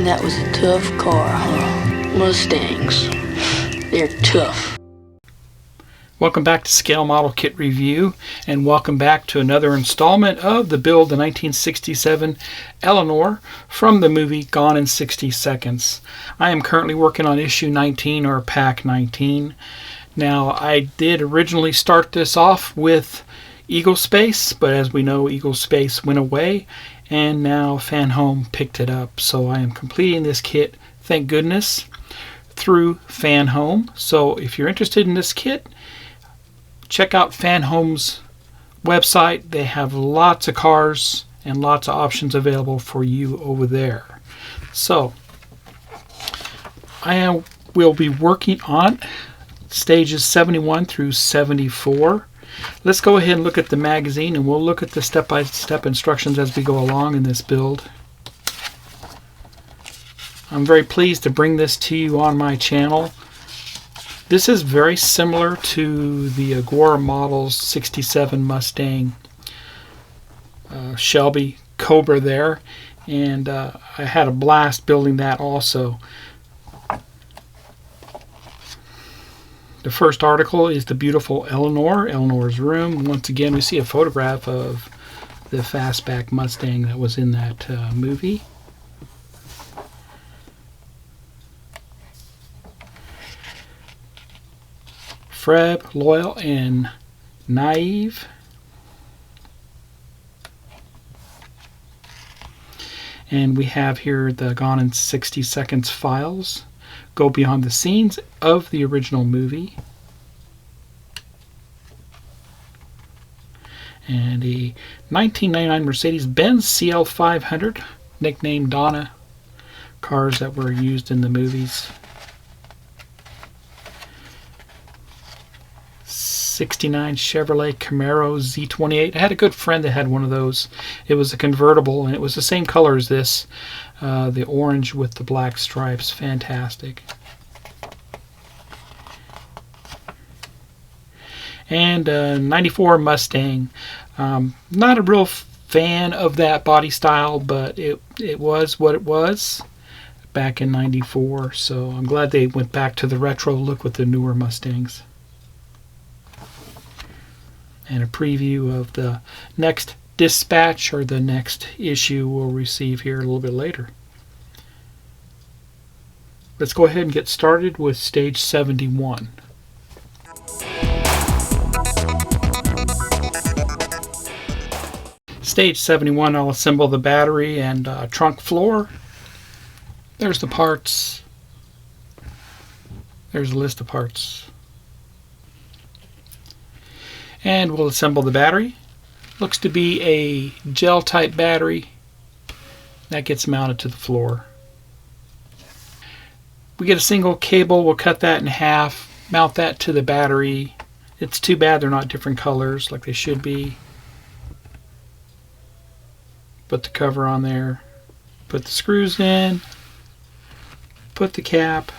And that was a tough car, huh? Mustangs. They're tough. Welcome back to Scale Model Kit Review, and welcome back to another installment of the build, the 1967 Eleanor from the movie Gone in 60 Seconds. I am currently working on issue 19, or pack 19. Now, I did originally start this off with Eagle Space, but as we know, Eagle Space went away, and now FanHome picked it up. So I am completing this kit, thank goodness, through FanHome. So if you're interested in this kit, check out FanHome's website. They have lots of cars and lots of options available for you over there. So will be working on stages 71 through 74. Let's go ahead and look at the magazine, and we'll look at the step-by-step instructions as we go along in this build. I'm very pleased to bring this to you on my channel. This is very similar to the Agora Models 67 Mustang Shelby Cobra there, and I had a blast building that also. The first article is the beautiful Eleanor, Eleanor's room. Once again, we see a photograph of the fastback Mustang that was in that movie. Fred, Loyal, and Naive. And we have here the Gone in 60 Seconds files. Go beyond the scenes of the original movie. And a 1999 Mercedes-Benz CL500, nicknamed Donna. Cars that were used in the movies. 69 Chevrolet Camaro Z28. I had a good friend that had one of those. It was a convertible, and it was the same color as this. The orange with the black stripes. Fantastic. And 94 Mustang. Not a real fan of that body style, but it was what it was back in 94. So I'm glad they went back to the retro look with the newer Mustangs. And a preview of the next dispatch, or the next issue we'll receive here a little bit later. Let's go ahead and get started with stage 71. Stage 71, I'll assemble the battery and trunk floor. There's the parts. There's a list of parts. And we'll assemble the battery. Looks to be a gel type battery that gets mounted to the floor. We get a single cable. We'll cut that in half, mount that to the battery. It's too bad they're not different colors like they should be. Put the cover on there, put the screws in, put the cap,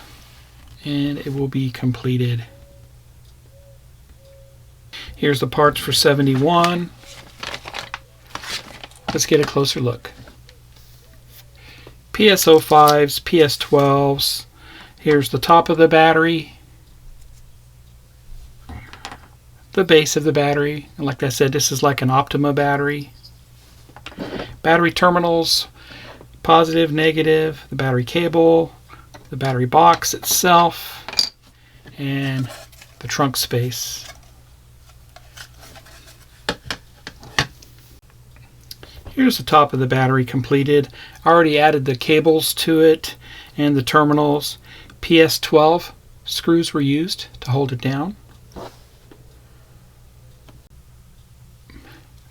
and it will be completed. Here's the parts for 71. Let's get a closer look. PS05s, PS12s. Here's the top of the battery, the base of the battery. And like I said, this is like an Optima battery. Battery terminals, positive, negative, the battery cable, the battery box itself, and the trunk space. Here's the top of the battery completed. I already added the cables to it and the terminals. PS12 screws were used to hold it down.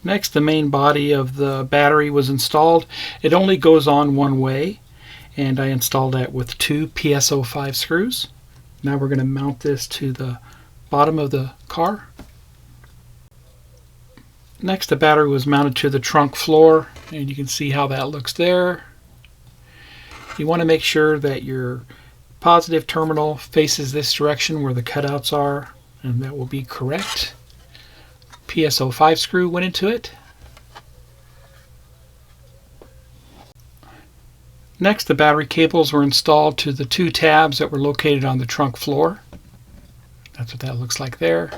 Next, the main body of the battery was installed. It only goes on one way, and I installed that with 2 PS05 screws. Now we're going to mount this to the bottom of the car. Next, the battery was mounted to the trunk floor, and you can see how that looks there. You want to make sure that your positive terminal faces this direction where the cutouts are, and that will be correct. PS05 screw went into it. Next, the battery cables were installed to the two tabs that were located on the trunk floor. That's what that looks like there.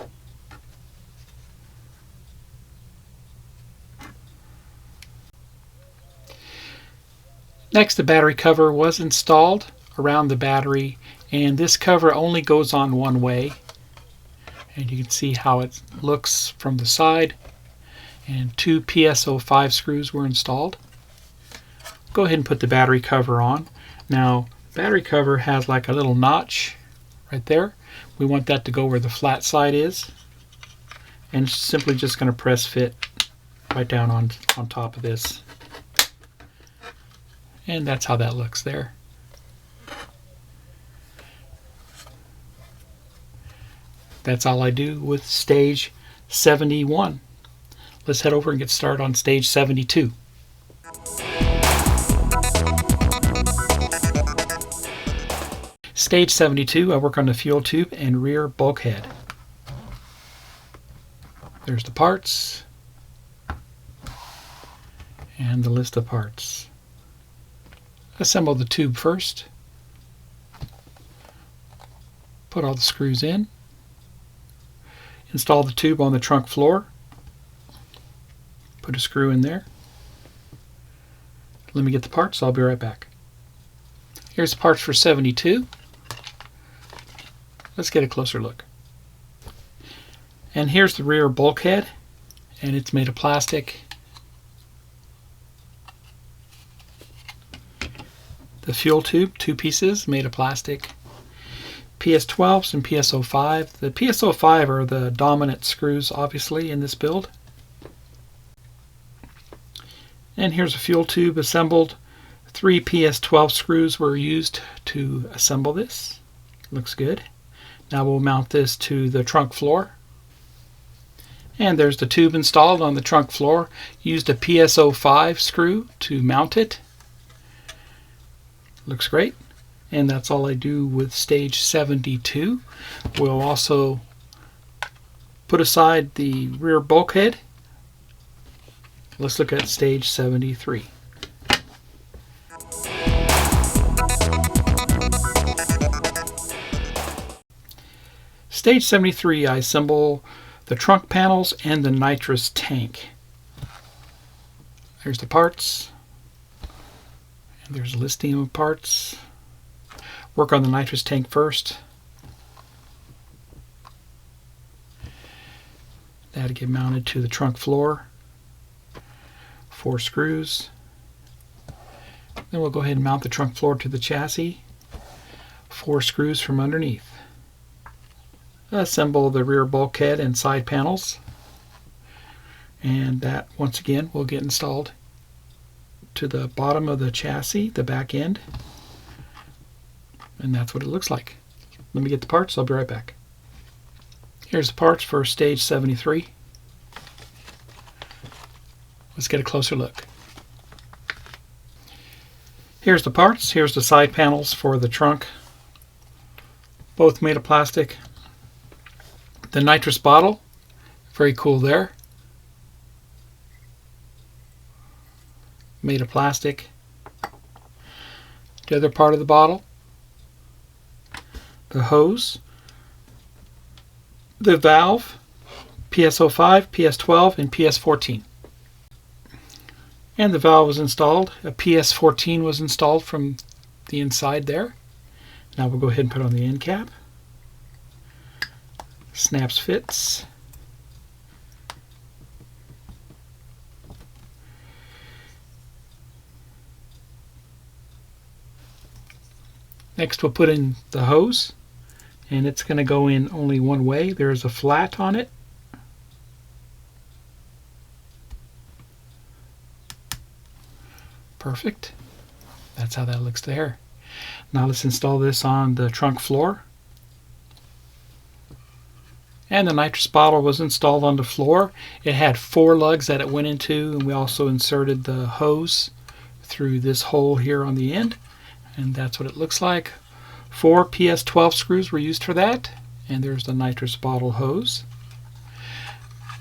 Next, the battery cover was installed around the battery, and this cover only goes on one way. And you can see how it looks from the side. And two PS05 screws were installed. Go ahead and put the battery cover on. Now, battery cover has like a little notch right there. We want that to go where the flat side is. And it's simply just going to press fit right down on top of this. And that's how that looks there. That's all I do with stage 71. Let's head over and get started on stage 72. Stage 72, I work on the fuel tube and rear bulkhead. There's the parts and the list of parts. Assemble the tube first. Put all the screws in. Install the tube on the trunk floor. Put a screw in there. Let me get the parts. I'll be right back. Here's the parts for 72. Let's get a closer look. And here's the rear bulkhead, and it's made of plastic. The fuel tube, two pieces, made of plastic. PS12s and PS05. The PS05 are the dominant screws, obviously, in this build. And here's a fuel tube assembled. 3 PS12 screws were used to assemble this. Looks good. Now we'll mount this to the trunk floor. And there's the tube installed on the trunk floor. Used a PS05 screw to mount it. Looks great. And that's all I do with stage 72. We'll also put aside the rear bulkhead. Let's look at stage 73. Stage 73, I assemble the trunk panels and the nitrous tank. There's the parts. And there's a listing of parts. Work on the nitrous tank first. That'll get mounted to the trunk floor. 4 screws. Then we'll go ahead and mount the trunk floor to the chassis. 4 screws from underneath. Assemble the rear bulkhead and side panels. And that, once again, will get installed to the bottom of the chassis, the back end. And that's what it looks like. Let me get the parts. I'll be right back. Here's the parts for stage 73. Let's get a closer look. Here's the parts. Here's the side panels for the trunk. Both made of plastic. The nitrous bottle. Very cool there. Made of plastic. The other part of the bottle. The hose. The valve. PS05, PS12, and PS14. And the valve was installed. A PS14 was installed from the inside there. Now we'll go ahead and put on the end cap. Snaps fits. Next we'll put in the hose, and it's going to go in only one way. There's a flat on it. Perfect. That's how that looks there. Now let's install this on the trunk floor. And the nitrous bottle was installed on the floor. It had 4 lugs that it went into, and we also inserted the hose through this hole here on the end. And that's what it looks like. 4 PS12 screws were used for that. And there's the nitrous bottle hose.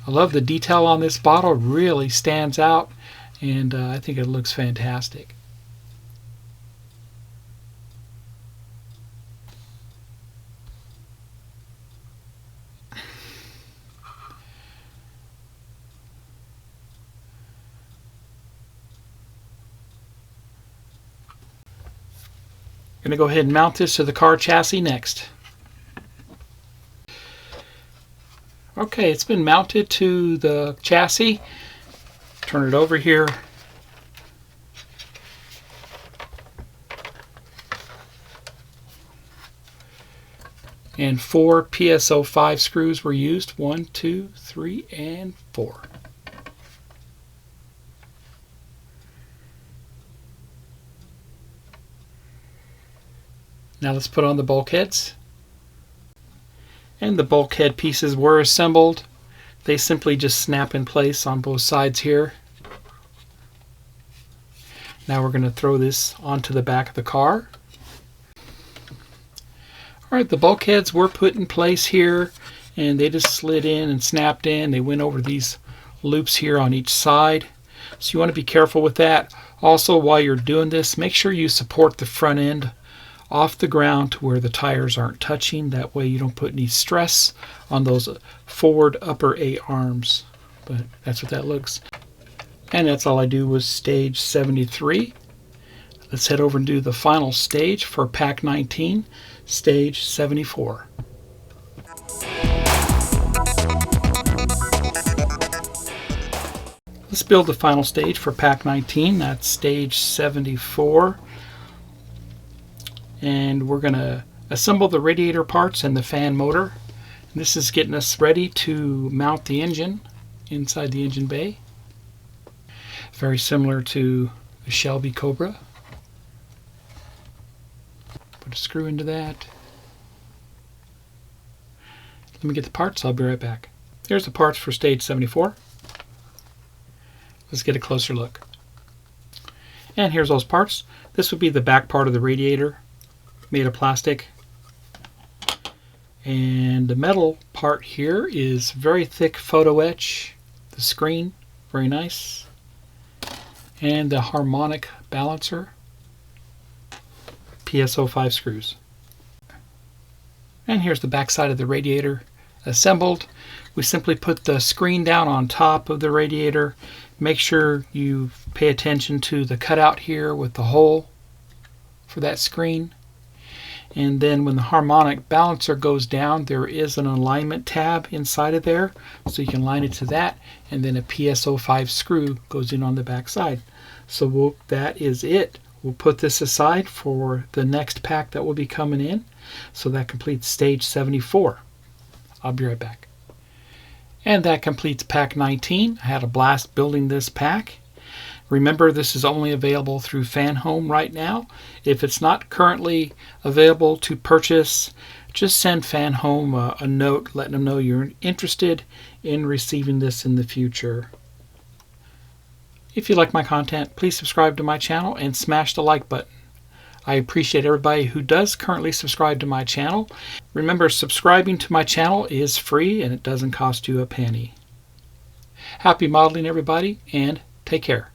I love the detail on this bottle. It really stands out, and I think it looks fantastic. I'm going to go ahead and mount this to the car chassis next. Okay, it's been mounted to the chassis. Turn it over here. And 4 PSO5 screws were used. 1, 2, 3, and 4. Now let's put on the bulkheads. And the bulkhead pieces were assembled. They simply just snap in place on both sides here. Now we're going to throw this onto the back of the car. Alright, the bulkheads were put in place here, and they just slid in and snapped in. They went over these loops here on each side. So you want to be careful with that. Also, while you're doing this, make sure you support the front end off the ground to where the tires aren't touching. That way you don't put any stress on those forward upper A arms. But that's what that looks. And that's all I do was stage 73. Let's head over and do the final stage for pack 19, stage 74. Let's build the final stage for pack 19. That's stage 74. And we're going to assemble the radiator parts and the fan motor. And this is getting us ready to mount the engine inside the engine bay. Very similar to the Shelby Cobra. Put a screw into that. Let me get the parts. I'll be right back. Here's the parts for stage 74. Let's get a closer look. And here's those parts. This would be the back part of the radiator, made of plastic. And the metal part here is very thick photo etch. The screen, very nice. And the harmonic balancer, PSO5 screws. And here's the back side of the radiator assembled. We simply put the screen down on top of the radiator. Make sure you pay attention to the cutout here with the hole for that screen. And then when the harmonic balancer goes down, there is an alignment tab inside of there, so you can line it to that, and then a PSO5 screw goes in on the back side. So that is it. We'll put this aside for the next pack that will be coming in. So that completes stage 74. I'll be right back. And that completes pack 19. I had a blast building this pack. Remember, this is only available through FanHome right now. If it's not currently available to purchase, just send FanHome a note letting them know you're interested in receiving this in the future. If you like my content, please subscribe to my channel and smash the like button. I appreciate everybody who does currently subscribe to my channel. Remember, subscribing to my channel is free and it doesn't cost you a penny. Happy modeling, everybody, and take care.